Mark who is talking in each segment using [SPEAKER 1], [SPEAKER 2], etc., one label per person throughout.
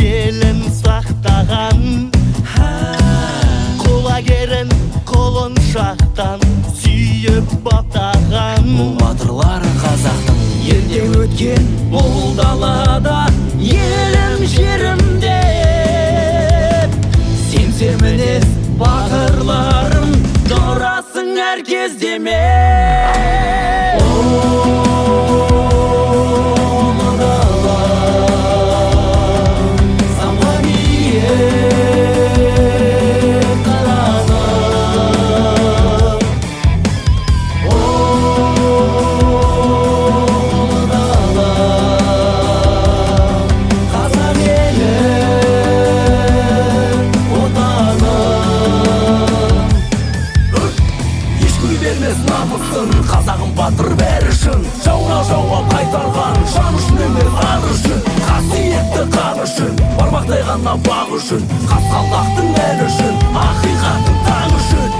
[SPEAKER 1] Елін сақтаған, құлагерін қолын шақтан сүйіп баптаған.
[SPEAKER 2] Бұл батырлар қазақтың
[SPEAKER 1] Ерте өткен бұл далада елім жерім деп сенсе мінез батырларым тұрасың әр кездеме.
[SPEAKER 2] Қазағым батыр бәрі үшін, жауға жауап қайтарған, жан үшін емес ар үшін, қасиетті қан үшін, бармақтай ғана бақ үшін, қасқалдақтың ән үшін, ақиқаттың таң үшін.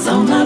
[SPEAKER 1] Salma